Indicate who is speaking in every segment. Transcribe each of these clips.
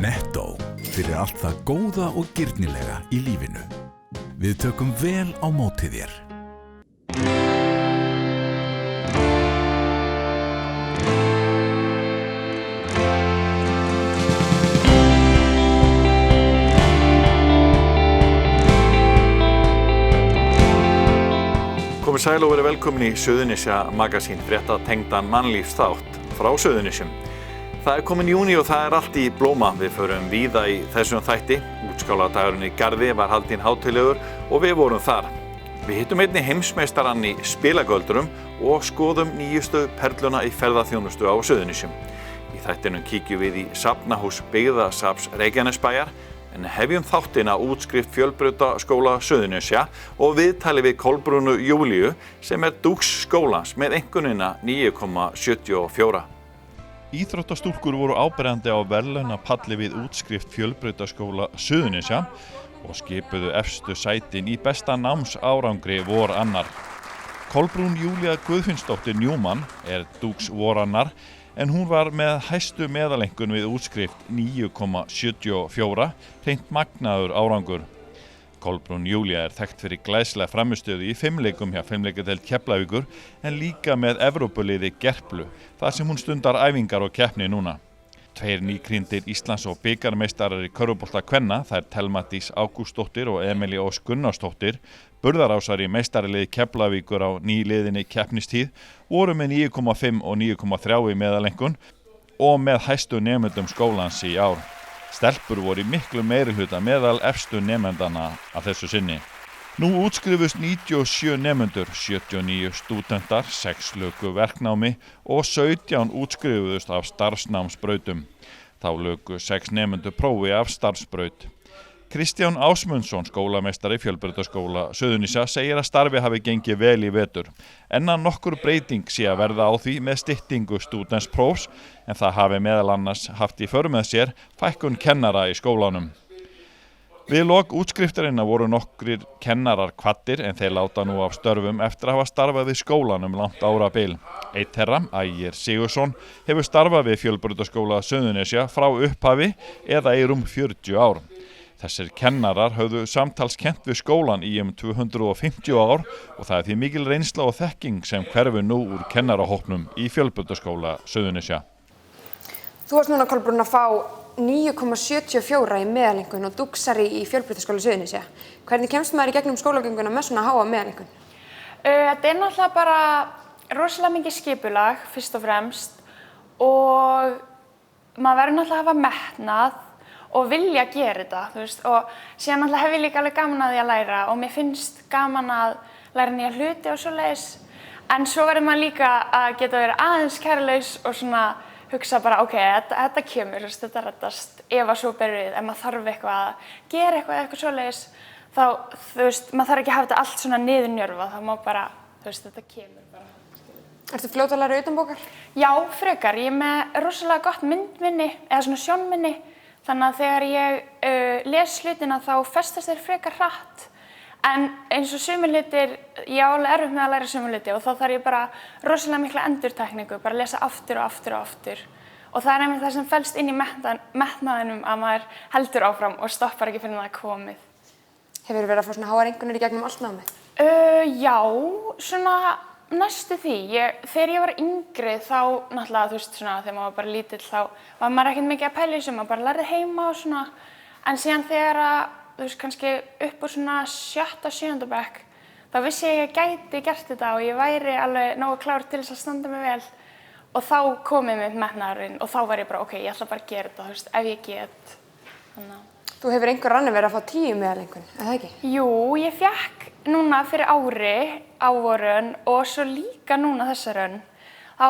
Speaker 1: Netto, fyrir allt það góða og girnilega í lífinu. Við tökum vel á móti þér.
Speaker 2: Komið sæl og verið velkomin í Suðurnesja magasín, fréttatengdan mannlífsþátt frá Suðurnesjum. Það komin júní og það allt í blóma. Við förum víða í þessum þætti. Útskáladagurinn í Garði var haldinn hátíðlegur og við vorum þar. Við hittum einnig heimsmeistarann í spilagöldurum og skoðum nýjustu perluna í ferðaþjónustu á Suðurnesjum. Í þættinum kíkjum við í safnahús Byggðasafns Reykjanesbæjar, en hefjum þáttina útskrift Fjölbrautaskóla Suðurnesja og viðtali við Kolbrúnu Júlíu sem dúks skólans með einkunnina 9,74.
Speaker 3: Íþróttastúlkur voru áberandi á verðlaunapalli við útskrift Fjölbrautaskóla Suðurnesja og skipuðu efstu sætin í besta námsárangri vor annar. Kolbrún Júlía Guðfinnsdóttir Newman dúks vor annar, en hún var með hæstu meðalengun við útskrift 9,74, hreint magnaður árangur. Kolbrún Júlía þekkt fyrir glæsilega frammistöðu í fimleikum hjá Fimleikadeild Keflavíkur, en líka með Evrópuliði Gerplu, þar sem hún stundar æfingar og keppni núna. Tveir nýkrýndir Íslands- og bikarmeistarar í körfubolta kvenna, þær Telma Dís Ágústsdóttir og Emilía Ósk Gunnarsdóttir, burðarásar í meistaraliði Keflavíkur á nýliðinni keppnistíð, voru með 9,5 og 9,3 í meðalengun og með hæstu nemendum skólans í ár. Stelpur voru í miklu meirihluta meðal efstu nemendana að þessu sinni. Nú útskrifust 97 nemendur, 79 stúdentar, 6 luku verknámi og 17 útskrifuðust af starfsnámsbrautum. Þá luku 6 nemendur prófi af starfsbraut. Kristján Ásmundsson, skólameistari Fjölbrautaskóla Suðurnesja, segir að starfi hafi gengið vel í vetur, en að nokkur breyting sé að verða á því með styttingu stúdentsprófs, en það hafi meðal annars haft í för með sér fækkun kennara í skólanum. Við lok útskriftarinnar voru nokkrir kennarar kvaddir, en þeir láta nú af störfum eftir að hafa starfað í skólanum langt árabil. Einn þeirra, Ægir Sigurðsson, hefur starfað við Fjölbrautaskóla Suðurnesja frá upphafi eða í rúm 40 ár. Þessir kennarar höfðu samtals kennt við skólan í 250 ár og það því mikil reynsla og þekking sem hverfur nú úr kennarahópnum í Fjölbrautaskóla Suðurnesja.
Speaker 4: Þú varst núna, Kolbrún, að fá 9,74 í meðalengun og dúksari í Fjölbrautaskóla Suðurnesja. Hvernig kemst maður í gegnum skólagönguna með svona háa meðalengun?
Speaker 5: Þetta náttúrulega bara rosalega mikið skipulag, fyrst og fremst, og maður verður náttúrulega að hafa metnað og vilja gera þetta, þú veist, og síðan náttúrulega hef ég líka alveg gaman að því að læra og mér finnst gaman að læra nýja hluti og svoleiðis, en svo verður maður líka að geta verið aðeins kærulaus og svona hugsa bara, ok, þetta kemur, þetta reddast, ef að svo berur við, ef maður þarf eitthvað að gera eitthvað svoleiðis, þá, þú veist, maður þarf ekki að hafa þetta allt svona niðurnjörvað, það má bara, þú veist, þetta kemur bara.
Speaker 4: Ertu fljót að læra utanbókar? Já,
Speaker 5: frekar, ég með rosalega gott myndminni, eða svona sjónminni, þannig að þegar ég les hlutina þá festast þeir frekar hratt, en eins og sumir hlutir, ég á alveg erfitt með að læra sumir hluti og þá þarf ég bara rosalega mikla endurtekningu, bara að lesa aftur og aftur og aftur. Og það einmitt það sem felst inn í metnaðinum að maður heldur áfram og stoppar ekki fyrir það komið.
Speaker 4: Hefur verið að fá svona háar einkunnir í gegnum allt námið?
Speaker 5: Já, svona næstu því. Þegar ég var yngri þá náttúrulega, þú veist, svona, þegar maður var bara lítill þá var maður ekkert mikið að pæla í þessu, maður bara lærði heima og svona. En síðan þegar þú veist, kannski upp úr svona 7. 7. bekk, þá vissi ég að ég gæti gert þetta og ég væri alveg nógu klár til þess að standa mig vel. Og þá komið mér metnaðurinn og þá var ég bara, ok, ég ætla bara að gera þetta, þú veist, ef ég get. Þannig.
Speaker 4: Þú hefur einhver annar verið að fá 10 meðalengun, eða ekki?
Speaker 5: Jú, ég fékk núna fyrir ári á vorun og svo líka núna þessa raun. Þá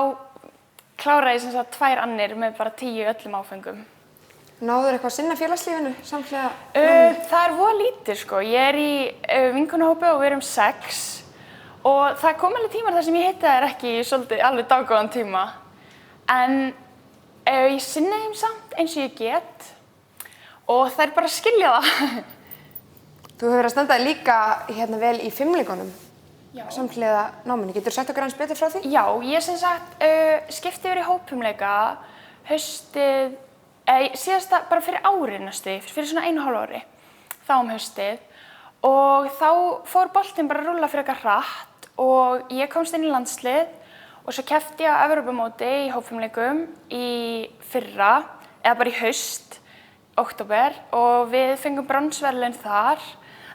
Speaker 5: kláraði ég sem sagt 2 annir með bara 10 öllum áfengum.
Speaker 4: Náður eitthvað að sinna félagslífinu samhliða?
Speaker 5: Það voða lítið, sko. Ég í vinkonahópi og við erum 6 og það kom alveg tímar þar sem ég hitti þær ekki í svolítið alveg dágóðan tíma. En ég sinni þeim samt eins og ég get. Og þær bara skilja það.
Speaker 4: Þú hefur að standa líka vel í fimleikunum samhliða náminu. Getur þú sagt okkur aðeins betur frá því?
Speaker 5: Já, ég sem sagt skipti yfir í hópfimleika haustið síðasta bara fyrir ári næstu, fyrir svona 1,5 ári, þá haustið. Og þá fór boltinn bara að rúlla frekar hratt og ég komst inn í landslið og svo keppti ég á Evrópumóti í hópfimleikum í fyrra, eða bara í haust, október, og við fengum bronsverðlaun þar.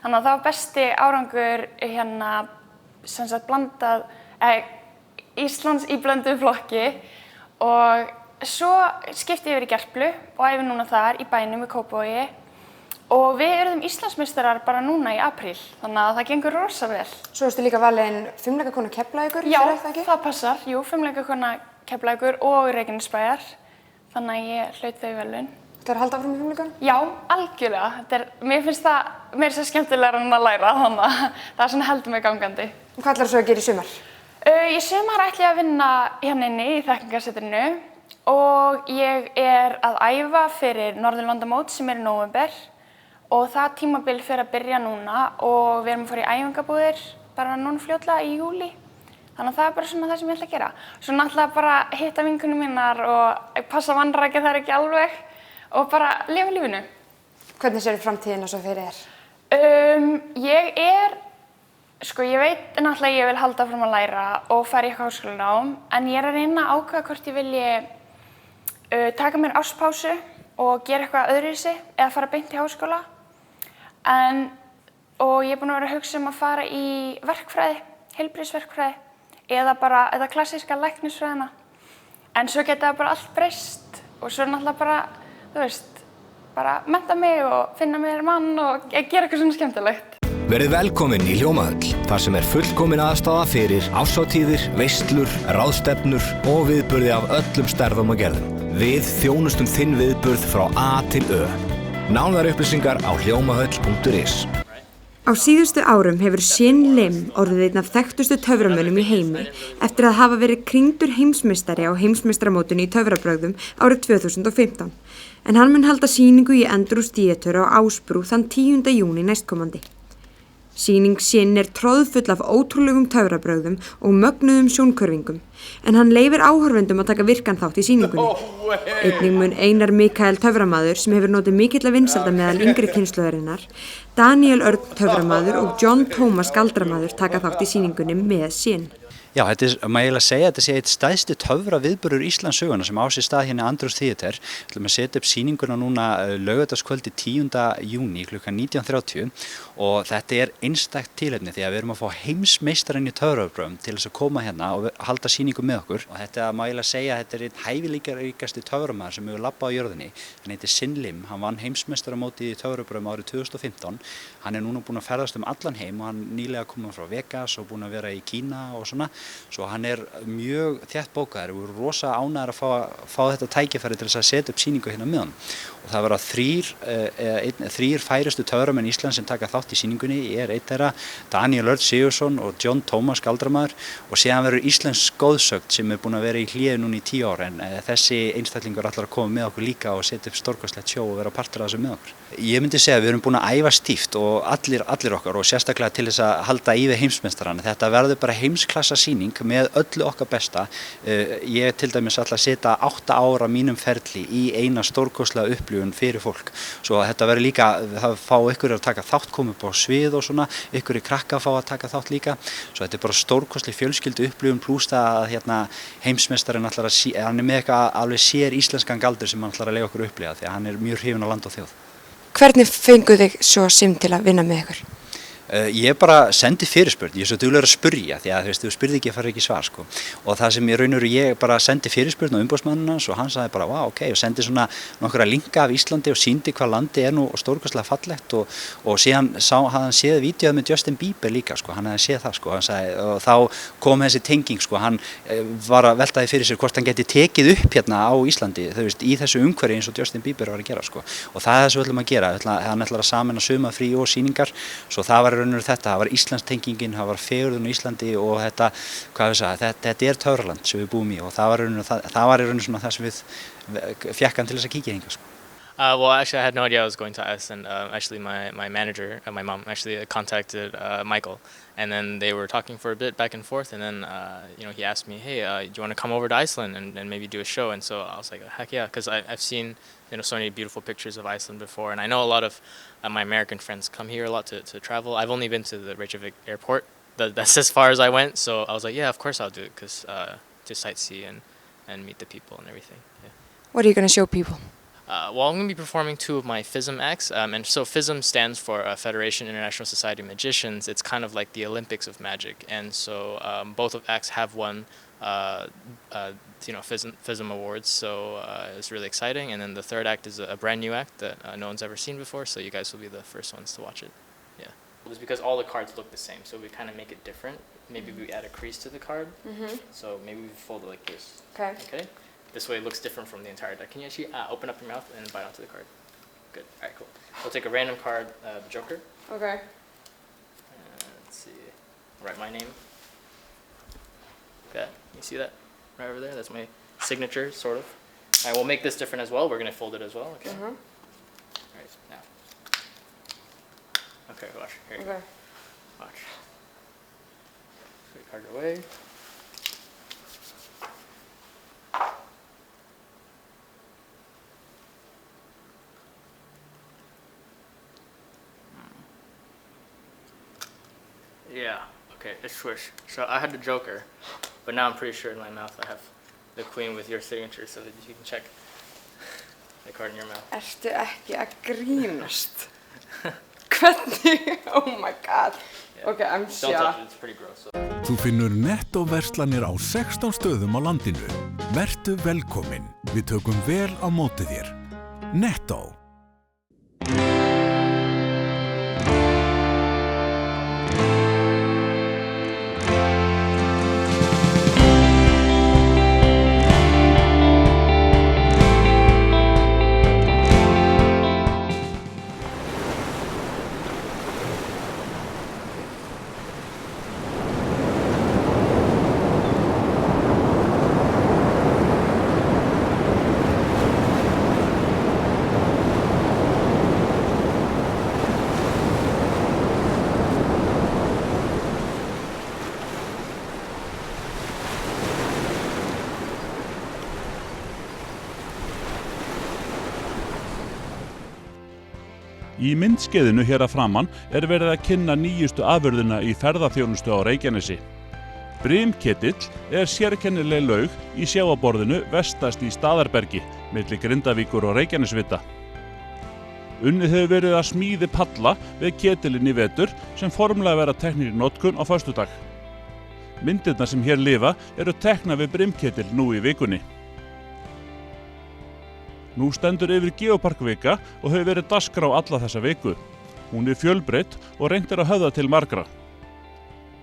Speaker 5: Þannig að það var besti árangur sem sagt blandað, Íslands í blönduðu flokki og svo skipti ég yfir í Gerplu og æfi núna þar í bænum í Kópavogi. Og við urðum Íslandsmeistarar bara núna í apríl, þannig að það gengur rosa vel.
Speaker 4: Svo ertu líka valin fimleikakona Keflavíkur,
Speaker 5: Já,
Speaker 4: fyrir það ekki?
Speaker 5: það passar. Jú, fimleikakona Keflavíkur og Reykjanesbæjar, þannig að ég hlaut þau verðlaun.
Speaker 4: Þú að halda áfram í fimleikunum?
Speaker 5: Já, algjörlega. Mér finnst það meira svo skemmtilegra en að læra, þannig að það svona heldur mig gangandi.
Speaker 4: Hvað ætlarðu svo að gera í sumar?
Speaker 5: Í sumar ætla ég að vinna inni í þekkingarsetrinu og ég að æfa fyrir Norðurlandamót sem í nóvember. Og það tímabil fyrir að byrja núna og við erum að fara í æfingabúðir bara núna fljótlega í júlí. Þannig að það bara svona það sem ég ætla að gera. Svo náttúrulega bara hitta vinkonur mínar og passa vanrækja þær ekki alveg og bara lifa lífinu.
Speaker 4: Hvernig sérðu framtíðina svo fyrir þér?
Speaker 5: Ég veit náttúrulega að ég vil halda áfram að læra og fara í eitthvað háskólanám, en ég að reyna að ákveða hvort ég vilji taka mér árspásu og gera eitthvað öðruvísi eða fara beint í háskóla. Og ég búin að vera að hugsa að fara í verkfræði, heilbrigðisverkfræði eða klassíska læknisfræðina. En svo geta það bara allt breyst og svo náttúrulega bara mennta mig og finna mér mann og gera eitthvað svona skemmtilegt.
Speaker 6: Verið velkomin í Hljómahöll, þar sem fullkomin aðstaða fyrir árshátíðir, veislur, ráðstefnur og viðburði af öllum stærðum og gerðum. Við þjónustum þinn viðburð frá A til Ö. Nánari upplýsingar á hljómahöll.is.
Speaker 4: Á síðustu árum hefur Shin Lim orðið einn af þekktustu töframönnum í heimi eftir að hafa verið krýndur heimsmeistari á heimsmeistaramótinu í töfrabrögðum árið 2015. En hann mun halda sýningu í Andrews Theatre á Ásbrú þann 10. júní næstkomandi. Sýning Shin troðfull af ótrúlegum töfrabrögðum og mögnuðum sjónkörfingum, en hann leyfir áhorfendum að taka virkan þátt í sýningunni. Einnig mun Einar Mikael töframaður sem hefur notið mikilla vinsælda meðal yngri kynslóðarinnar, Daniel Örn töframaður og John Thomas galdramaður taka þátt í sýningunni með Shin.
Speaker 7: Já, má ég eiginlega segja að þetta sé eitt stærsti töfra viðburður Íslandssögunnar sem á sér stað hérna Andrews Theatre. Við ætlum að setja upp sýninguna núna laugardagskvöldi 10. júní klukkan 19:30 og þetta einstakt tilefni því að við erum að fá heimsmeistarinn í töfrabrögðum til þess að koma hérna og halda sýningu með okkur. Og þetta má ég eiginlega segja að þetta einn hæfileikaríkasti töframaður sem hefur labbað á jörðinni. Hann heitir Shin Lim, hann vann heimsmeistaramótið í töfrabrögðum árið 2015. Hann núna búinn að ferðast allan heim og hann nýlega kominn frá Vegas og búinn að vera í Kína og svona. Svo hann mjög þétt bókaður og við erum rosa ánægðir að fá þetta tækifæri til þess að setja upp sýningu hérna með hann. Og það verða þrír færustu töframenn Íslands sem taka þátt í sýningunni. Ég einn þeirra, Daniel Örn Sigurðsson og John Thomas galdramaður og síðan verður íslensk góðsögn sem búin að vera í hléi núna í 10 ár en þessi einstaklingur ætlar að koma með okkur líka og setja upp stórkostlegt sjó og vera partur af þessu með okkur. Ég myndi segja að við erum búin að æfa stíft og allir okkar og sérstaklega til þess að halda í við heimsmeistarana. Þetta verður bara heimsklassa sýning með öllu okkar besta. Ég til dæmis ætla að setja 8 ára mínum ferli í eina stórkostlega upplifun fyrir fólk. Svo þetta verður líka að fá ykkur að taka þátt, koma upp á svið og svona, ykkur krakka að fá að taka þátt líka. Svo þetta bara stórkostleg fjölskyldu upplifun plús það að heimsmeistarinn ætlar hann með eitthvað alveg sér íslenskan galdur sem hann ætlar að leyfa okkur upplifa því að hann mjög hrifinn á land og þjóð.
Speaker 4: Hvernig fenguð þig svo Sim til að vinna með ykkur?
Speaker 7: Ég bara sendi fyrirspurn, ég svo duglegur að spurja því að þú spurði ekki að fara ekki svar sko. Og það sem ég bara sendi fyrirspurn á umboðsmanninn hans og hann sagði bara ok og sendi svona nokkra linka af Íslandi og sýndi hvað landi nú stórkostlega fallegt og síðan hafði hann séð vídeóið með Justin Bieber líka sko, hann hefði séð það sko, hann sagði og þá kom þessi tenging sko, hann var að veltaði fyrir sér hvort hann geti tekið upp hérna á Íslandi, í þessu umhverfi eins og Justin Bieber var að gera sko. Og það þessu við ætlum að gera, hann ætlar að sameina sumarfrí og sýningar, svo það var Íslandstengingin, það var fegurðin á Íslandi og þetta töfraland sem við búum í og það var í rauninu svona það sem við fékk hann til þess að kíkja hingað sko.
Speaker 8: Well, actually, I had no idea I was going to Iceland. Actually, my manager, my mom, actually contacted Michael, and then they were talking for a bit back and forth, and then he asked me, hey, do you want to come over to Iceland and maybe do a show? And so I was like, heck yeah, because I've seen so many beautiful pictures of Iceland before, and I know a lot of my American friends come here a lot to travel. I've only been to the Reykjavik airport. That's as far as I went, so I was like, yeah, of course I'll do it, because to sightsee and meet the people and everything. Yeah.
Speaker 4: What are you going to show people?
Speaker 8: Well, I'm going to be performing 2 of my FISM acts, and so FISM stands for Federation International Society of Magicians. It's kind of like the Olympics of magic, and so both of acts have won, FISM awards. So it's really exciting. And then the third act is a brand new act that no one's ever seen before. So you guys will be the first ones to watch it. Yeah. Well, it's because all the cards look the same, so we kind of make it different. Maybe we add a crease to the card. So maybe we fold it like this. Okay. Okay. This way it looks different from the entire deck. Can you actually open up your mouth and bite onto the card? Good. All right, cool. We'll take a random card, the Joker.
Speaker 4: Okay.
Speaker 8: Let's see. I'll write my name. Okay. You see that right over there? That's my signature, sort of. All right, we'll make this different as well. We're going to fold it as well. Okay. All right, now. Okay, watch. Here you go. Watch. Put your card away. Yeah, okay, it's switch. So I had the Joker, but now I'm pretty sure in my mouth I have the Queen with your signature, so that you can check the card in your mouth.
Speaker 4: Ertu ekki að grínast? Hvernig? Oh my god.
Speaker 8: Yeah.
Speaker 4: Okay, I'm
Speaker 8: Don't
Speaker 4: shocked.
Speaker 8: touch it, it's pretty gross. So.
Speaker 1: Þú finnur Netto-verslanir á 16 stöðum á landinu. Vertu velkomin. Við tökum vel á móti þér. Netto.
Speaker 3: Í myndskeiðinu hér að framan verið að kynna nýjustu afurðina í ferðaþjónustu á Reykjanesi. Brimketill sérkennileg laug í sjávarborðinu vestast í Staðarbergi, milli Grindavíkur og Reykjanesvita. Unnið hefur verið að smíði palla við ketillinn í vetur sem formlega verða teknir í notkun á föstudag. Myndirnar sem hér lifa eru teknar við brimketill nú í vikunni. Nú stendur yfir Geoparkvika og hefur verið dagskrá alla þessa viku. Hún fjölbreytt og reynt að höfða til margra.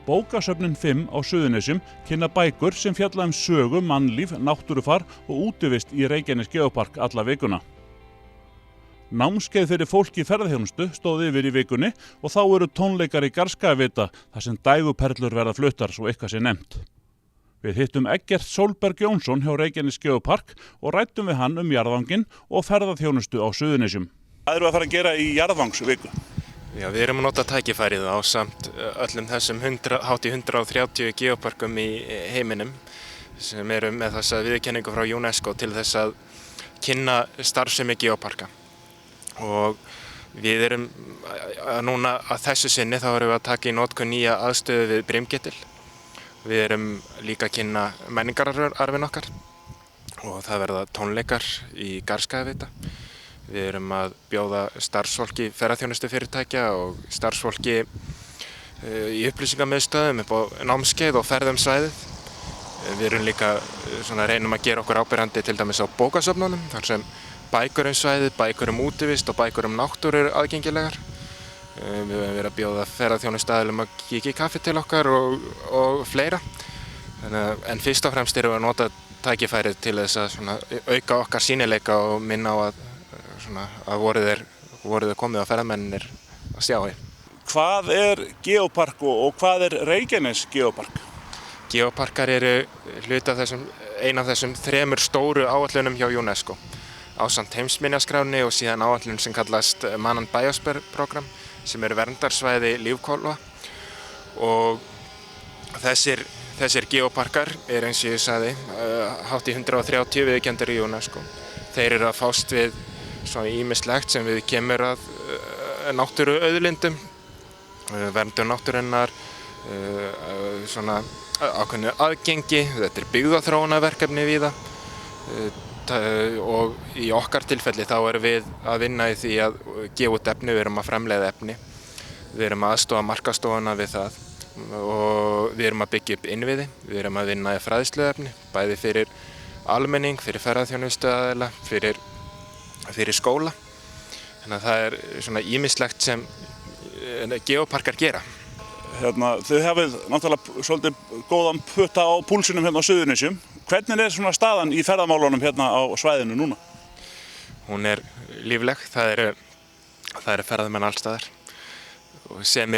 Speaker 3: Bókasöfnin 5 á Suðurnesjum kynna bækur sem fjalla sögu, mannlíf, náttúrufar og útivist í Reykjanes Geopark alla vikuna. Námskeið fyrir fólk í ferðaþjónustu stóð yfir í vikunni og þá eru tónleikar í Garðskagavita þar sem dæguperlur verða fluttar svo eitthvað sé nefnt. Við hittum Eggert Sólberg Jónsson hjá Reykjanes Geopark og ræddum við hann jarðvanginn og ferðaþjónustu á Suðurnesjum. Hvað eru að fara að gera í jarðvangsviku?
Speaker 9: Já, við erum að nota tækifærið á samt öllum þessum hátt í 130 geoparkum í heiminum sem eru með þessa viðurkenningu frá UNESCO til þess að kynna starfsemi geoparka. Og við erum núna að þessu sinni þá erum við að taka í notkun nýja aðstöðu við Brimketill. Við erum líka að kynna menningararfinn okkar og það verða tónleikar í Garðskagavita. Við erum að bjóða starfsfólki ferðaþjónustufyrirtækja og starfsfólki í upplýsingamiðstöðum upp á námskeið og ferðum svæðið. Við erum líka reynum að gera okkur áberandi til dæmis á bókasöfnunum þar sem bækur svæðið, bækur útivist og bækur náttúru eru aðgengilegar. Við höfum verið að bjóða ferðaþjónustaðilum að kíkja í kaffi til okkar og fleira. En fyrst og fremst erum við að nota tækifærið til þess að auka okkar sýnileika og minna á að voruð komið á ferðamennir að sjá í.
Speaker 3: Hvað geopark og hvað Reykjanes Geopark?
Speaker 9: Geoparkar eru hluti af eina af þessum 3 stóru áætlunum hjá UNESCO. ásamt heimsminjaskránni og síðan áætlun sem kallast Manan Biosphere program sem eru verndarsvæði lífhvolfa og þessir geoparkar eins og ég sagði hátt í 130 viðurkenndir í UNESCO. Þeir eru að fást við svona ýmislegt sem við kemur að náttúruauðlindum, verndun náttúrunnar, svona ákveðnu aðgengi, þetta er byggðaþróunarverkefni víða og í okkar tilfelli þá erum við að vinna í því að gefa út efni, við erum að framleiða efni, við erum að aðstoða markaðsstofuna við það og við erum að byggja upp innviði, við erum að vinna í fræðsluefni, bæði fyrir almenning, fyrir ferðaþjónustuaðila, fyrir skóla. Þannig að það er svona ýmislegt sem geoparkar gera.
Speaker 10: Þið hafið náttúrulega svolítið góðan putta á púlsinum hérna á Suðurnesjum. Hvernig er svona staðan í ferðamálunum hérna á svæðinu núna?
Speaker 9: Hún er lífleg, það eru ferðamenn alls staðar sem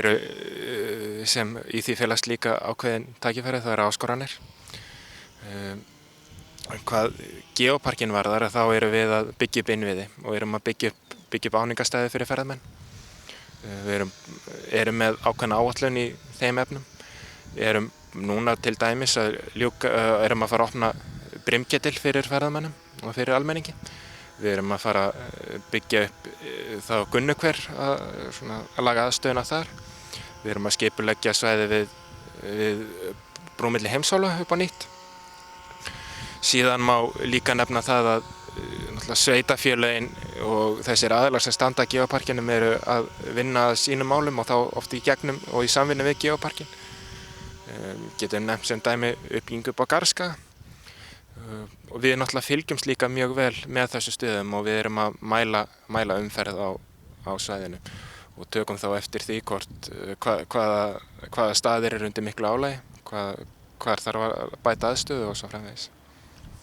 Speaker 9: í því felast líka ákveðin tækifæri, það eru áskoranir. Hvað geoparkin varðar þá erum við að byggja upp innviði og erum að byggja upp áningarstæði fyrir ferðamenn. Við erum með ákveðna áætlun í þeim efnum. Við erum núna til dæmis erum að fara að opna brimketil fyrir ferðamennum og fyrir almenningi. Við erum að fara að byggja upp þá Gunnukver að laga aðstöðuna þar. Við erum að skipuleggja svæði við brú milli heimsálfa upp á nýtt. Síðan má líka nefna það að sveitarfélögin og þessir aðilar sem standa að geoparkinum eru að vinna að sínum málum og þá oft í gegnum og í samvinnu við geoparkin. Getum nefnt sem dæmi uppbyggingu upp á Garðskaga. Og við náttúrulega fylgjumst líka mjög vel með þessu stöðum og við erum að mæla umferð á svæðinu og tökum þá eftir því hvaða staðir eru undir miklu álagi, hvar þarf að bæta aðstöðu og svo framvegis.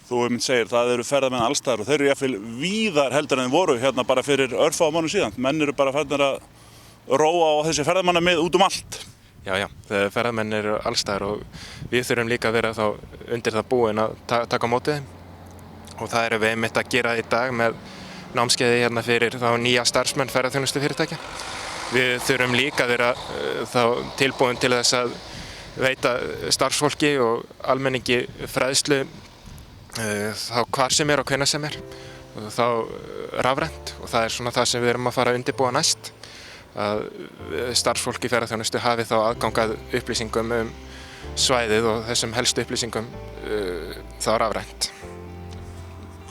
Speaker 10: Þú segir það eru ferðamenn alls staðar og þeir eru jafnvel víðar heldur en þeir voru hérna bara fyrir örfáum mánuðum síðan. Menn eru bara farnir að róa á þessi ferðamannamið út allt.
Speaker 9: Já, ferðamenn eru alls staðar og við þurfum líka að vera þá undir það búin að taka á móti þeim. Og það erum við einmitt að gera í dag með námskeiði hérna fyrir þá nýja starfsmenn ferðaþjónustufyrirtækja. Við þurfum líka að vera þá tilbúin til þess að veita starfsfólki og almenningi fræðslu þá hvar sem og hvenær sem og þá rafrænt og það er svona það sem við erum að fara að undirbúa næst. Að starfsfólk í ferðaþjónustu hafi þá aðgang að upplýsingum svæðið og þessum helstu upplýsingum þá rafrænt.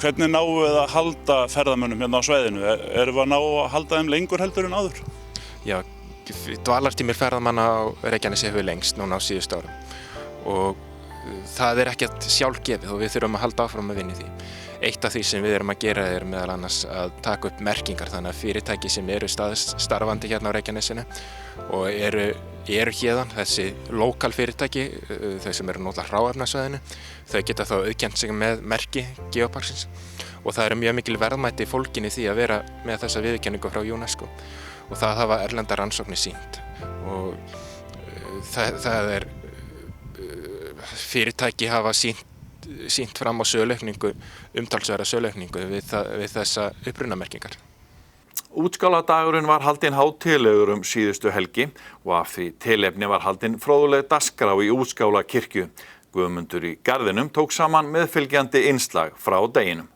Speaker 10: Hvernig náum við að halda ferðamönnum hérna á svæðinu? Erum við að ná að halda þeim lengur heldur en áður?
Speaker 9: Já, dvalartímir ferðamanna á Reykjanesi hefur lengst núna á síðustu árum og það er ekkert sjálfgefið og við þurfum að halda áfram að vinna í því. Eitt af því sem við erum að gera er meðal annars að taka upp merkingar þannig að fyrirtæki sem eru starfandi hérna á Reykjanesinu og eru hérðan, þessi lokal fyrirtæki, þau sem eru náttúrulega hráefnasvæðinu, þau geta þá auðkennt sig með merki geoparksins og það eru mjög mikil verðmæti fólgin í því að vera með þessa viðurkenningu frá UNESCO og það hafa erlendar rannsóknir sýnt og það er fyrirtæki hafa sýnt fram á söluaukningu, umtalsverða söluaukningu við þessa upprunamerkingar.
Speaker 2: Útskáladagurinn var haldinn hátíðlegur síðustu helgi og af því tilefni var haldinn fróðuleg dagskrá í Útskálakirkju. Guðmundur í Garðinum tók saman meðfylgjandi innslag frá deginum.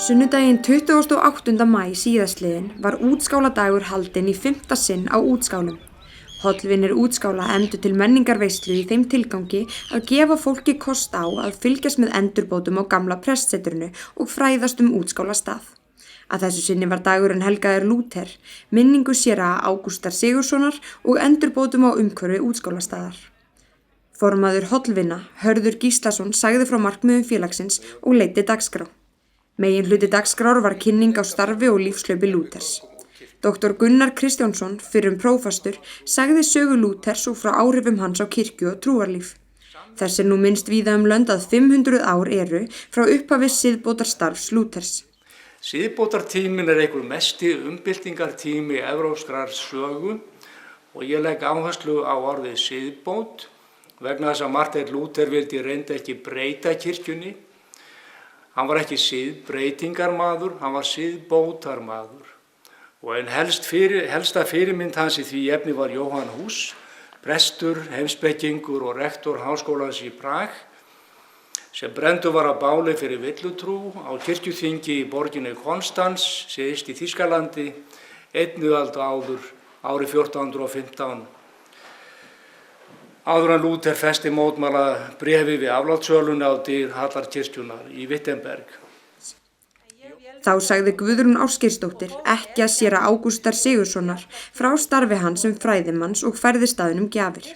Speaker 4: Sunnudaginn 28. maí síðastliðinn var útskáladagur haldinn í 5. sinn á útskálum. Hollvinir útskála efndu til menningarveislu í þeim tilgangi að gefa fólki kost á að fylgjast með endurbótum á gamla prestsetrinu og fræðast útskálastað. Að þessu sinni var dagurinn helgaður Lúther, minningu séra Ágústar Sigurðssonar og endurbótum á umhverfi útskálastaðar. Formaður Hollvina, Hörður Gíslason, sagði frá markmiðum félagsins og leiddi dagskrá. Meginhluti dagskrár var kynning á starfi og lífslaupi Lúthers. Dr. Gunnar Kristjánsson, fyrrum prófastur, sagði sögu Lúthers og frá áhrifum hans á kirkju og trúarlíf. Þess nú minnst víða lönd að 500 ár eru frá upphafi siðbótarstarfs Lúthers.
Speaker 11: Siðbótartíminn einhver mesti umbyltingartími evrópskrar sögu og ég legg áherslu á orðið siðbót vegna þess að Marteinn Lúther vildi reyndi ekki breyta kirkjunni. Hann var ekki siðbreytingarmaður, hann var siðbótarmaður. Og en helsta fyrirmynd hans í því efni var Jóhann Hus, prestur, heimspekingur og rektor háskólans í Prag, sem brenndur var að báli fyrir villutrú á kirkjuþingi í borginni Konstans, syðst í Þýskalandi, einni öld áður, árið 1415. Áður en Lúther festi mótmæla bréfi við aflátssölunni á dyr Hallarkirkjunnar í Wittenberg.
Speaker 4: Þá sagði Guðrún Ásgeirsdóttir ekki að séra Ágústar Sigurðssonar frá starfi hans sem fræðimanns og færði staðnum gjafir.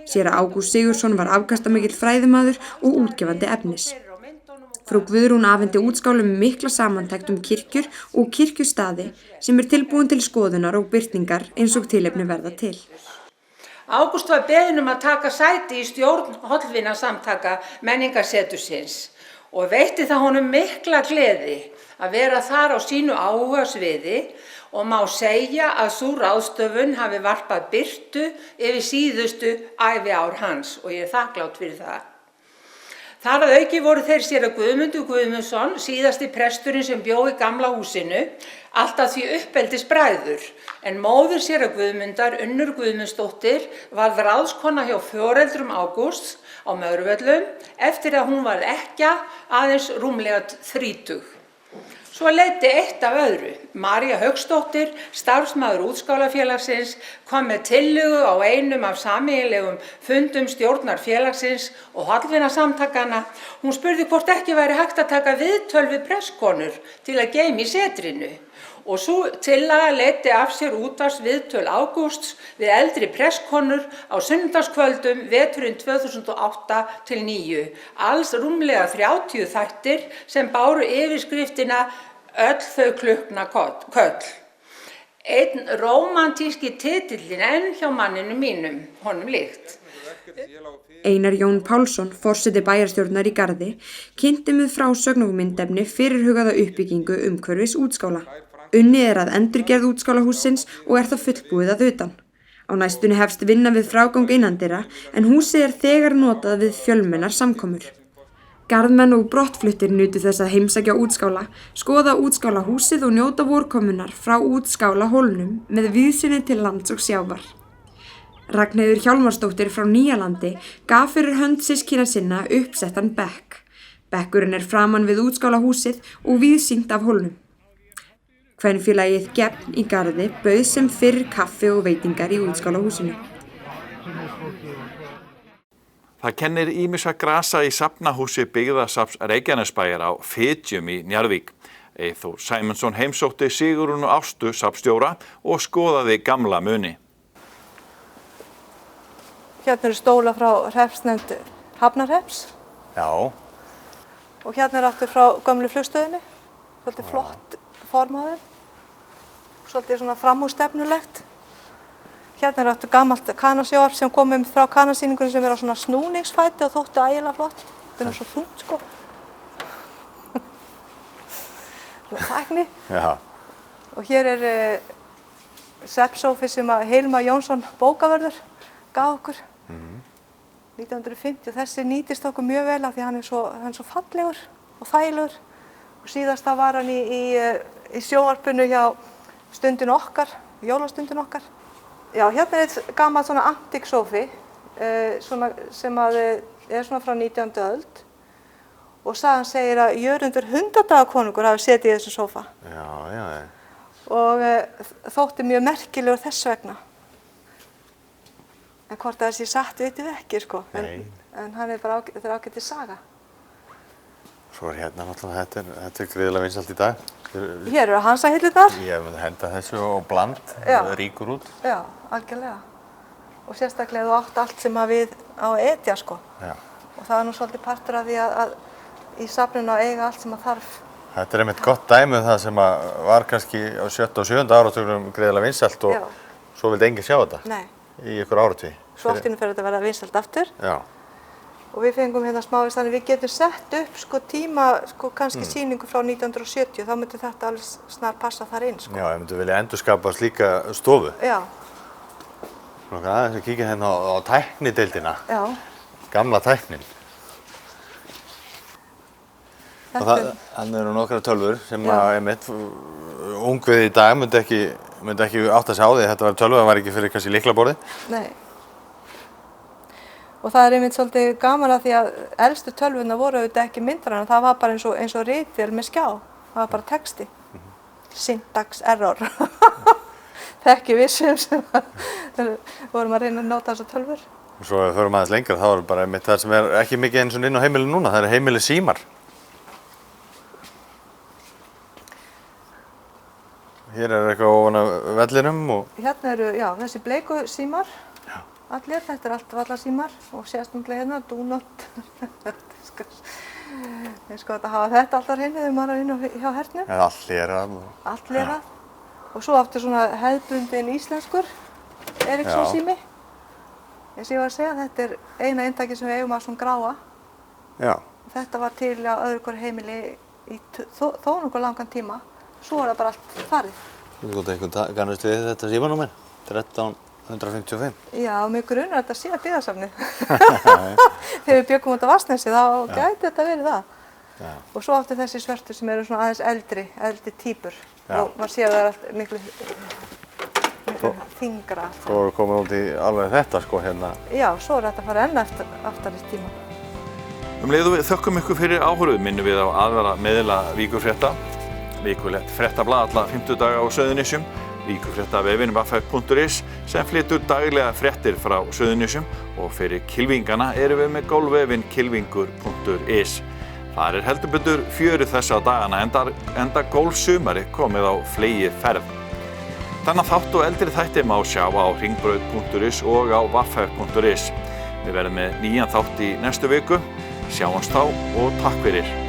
Speaker 4: Séra Ágúst Sigurðsson var afkastamikill fræðimaður og útgefandi efnis. Frú Guðrún afhenti útskálum mikla samantekt kirkjur og kirkjustaði sem tilbúin til skoðunar og birtingar eins og tilefni verða til.
Speaker 12: Ágúst var beðinn að taka sæti í stjórn Hollvina samtaka menningarsetursins og veitti það honum mikla gleði að vera þar á sínu áhugasviði og má segja að sú ráðstöfun hafi varpað birtu yfir síðustu æviár hans og ég þakklát fyrir það. Þar að auki voru þeir séra Guðmundur Guðmundsson, síðasti presturinn sem bjó í gamla húsinu, alltaf því uppeldisbræður, en móðir séra Guðmundar, Unnur Guðmundsdóttir, varð ráðskona hjá foreldrum Ágústs á Möðruvöllum eftir að hún varð ekkja aðeins rúmlega 30. Svo leiddi eitt af öðru. María Hauksdóttir, starfsmaður útskálafélagsins, kom með tillögu á einum af sameiginlegum fundum stjórnar félagsins og hollvinasamtakanna. Hún spurði hvort ekki væri hægt að taka viðtöl við prestkonur til að geyma í setrinu. Og svo tillaga leiddi af sér útvarpsviðtöl Ágústs við eldri prestkonur á sunnudagskvöldum veturinn 2008-09. Alls rúmlega 30 þættir sem báru yfirskriftina Öll þau klukkna köll. Einn rómantíski titillinn enn hjá manninu mínum, honum líkt.
Speaker 4: Einar Jón Pálsson, forseti bæjarstjórnar í Garði, kynnti með frásögn og myndefni fyrirhugaða uppbyggingu umhverfis útskála. Unnið að endurgerð útskálahússins og það fullbúið að utan. Á næstunni hefst vinna við frágang innandyra en húsið þegar notað við fjölmennar samkomur. Garðmenn og brottfluttir nutu þess að heimsækja útskála, skoða útskálahúsið og njóta vorkomunar frá útskálahólnum með víðsýni til lands og sjávar. Ragnheiður Hjálmarsdóttir frá Nýjalandi gaf fyrir hönd systkina sinna uppsettan bekk. Bekkurinn framan við útskálahúsið og víðsýnt af hólnum. Kvenfélagið Gefn í Garði bauð sem fyrr kaffi og veitingar í útskálahúsinu.
Speaker 2: Það kennir ýmissa grasa í safnahúsi byggðasafns Reykjanesbæjar á Fitjum í Njarðvík. Eyþór Sæmundsson heimsótti Sigrúnu Ástu safnstjóra og skoðaði gamla muni.
Speaker 13: Hérna eru stóla frá hreppsnefnd Hafnarhrepps.
Speaker 6: Já.
Speaker 13: Og hérna er aftur frá gömlu flugstöðinni. Svolítið flott formaður. Svolítið svona framúrstefnulegt. Hérna er aftur gamalt kanasjóarp sem komum frá kanasýningunni sem á svona snúningsfæti og þótti ægilega flott. Það er svo þungt sko. Tækni. Já. Og hér er svefnsófi sem Hilma Jónsson bókavörður gaf okkur. 1950 og þessi nýtist okkur mjög vel af því hann er svo fallegur og þægilegur. Og síðast það var hann í sjónvarpinu hjá Stundin okkar, jólastundin okkar. Já, hérna er eitt gamalt svona antíksófi sem er svona frá 19. öld og sagan segir að Jörundur 100 daga konungur hafi setið í þessum sófa.
Speaker 14: Já.
Speaker 13: Og þótti mjög merkilegur þess vegna. En hvort það sé satt vitum við ekki, sko. En hann bara þetta er ágætis saga.
Speaker 14: Svo hérna náttúrulega, þetta gríðarlega vinsælt í dag.
Speaker 13: Hér eru hansahillurnar.
Speaker 14: Ég myndi henda þessu og bland, ríkur út.
Speaker 13: Já, algjörlega. Og sérstaklega þú átt allt sem að við á að etja, sko.
Speaker 14: Já.
Speaker 13: Og það nú svolítið partur af því að í safninu að eiga allt sem að þarf.
Speaker 14: Þetta einmitt gott dæmi það sem að var kannski á 7. og 7. áratugnum gríðarlega vinsælt og svo vildi enginn sjá þetta.
Speaker 13: Nei.
Speaker 14: Í ykkur áratugi.
Speaker 13: Svo allt í einu fer þetta að verða vinsælt aftur.
Speaker 14: Já.
Speaker 13: Og við fengum hérna smávegis þannig við getum sett upp sko tíma, sko kannski sýningu frá 1970, þá myndi þetta alveg snar passa þar inn, sko.
Speaker 14: Já, ég myndi vilja endurskapa slíka stofu.
Speaker 13: Já.
Speaker 14: Svona aðeins að kíkja hérna á tæknideildina.
Speaker 13: Já.
Speaker 14: Gamla tæknin. Og þannig eru nokkrar tölvur sem að einmitt ungviði í dag myndi ekki átta sig á því að þetta var tölva, það var ekki fyrir kannski lyklaborði.
Speaker 13: Nei. Og það einmitt svolítið gaman að því að elstu tölvurnar voru auðvitað ekki myndrænar, það var bara eins og ritvél með skjá, það var bara texti. Syntax error. Þekkjum við sem vorum að reyna að nota þessar tölvur.
Speaker 14: Og svo ef við förum aðeins lengra, þá er bara einmitt það sem er ekki mikið eins og inn á heimili núna, það eru heimili símar. Hér er eitthvað ofan af vellinum og...
Speaker 13: Hérna eru, já, þessi bleiku símar. Allir, þetta er allt vallarsímar og sérstaklega hérna, do not. Ég sko að hafa þetta alltaf hreinu þegar maður er inn hjá hernum.
Speaker 14: Eða allt lérað.
Speaker 13: Allt lérað. Og svo aftur svona hefðbundinn íslenskur Eriksson sími. Eins og ég var að segja, þetta er eina eintaki sem við eigum af svona gráa.
Speaker 14: Já.
Speaker 13: Þetta var til á öðru hverju heimili í þó nokkuð langan tíma. Svo er það bara allt farið.
Speaker 14: Þú veist eitthvað kannast við þetta símanúmer? 1355.
Speaker 13: Já, mig grunar þetta sé að byggðasafnið. Þegar við bjöggum út á Vatnsnesi þá gæti þetta verið það. Já. Og svo aftur þessi svörtu sem eru svona aðeins eldri típur. Já. Og maður sé að það er allt miklu þyngra.
Speaker 14: Svo erum við komin út í alveg þetta sko hérna.
Speaker 13: Já, svo er þetta að fara enn aftar í tíma.
Speaker 2: Leið og við þökkum ykkur fyrir áhorfið minnum við á aðra miðla Víkurfrétta. Vikulegt fréttablað alla 50 daga á Suðurnesjum. Víkurfréttavefinn vaff.is sem flytur daglega fréttir frá Suðurnesjum og fyrir kylfingana erum við með golfvefinn kylfingur.is. Þar er heldur betur fjörið þessa dagana enda golfsumari komið á flegið ferð. Þennan þátt og eldri þætti má sjá á hringbraut.is og á vaff.is. Við verðum með nýjan þátt í næstu viku. Sjáumst þá og takk fyrir.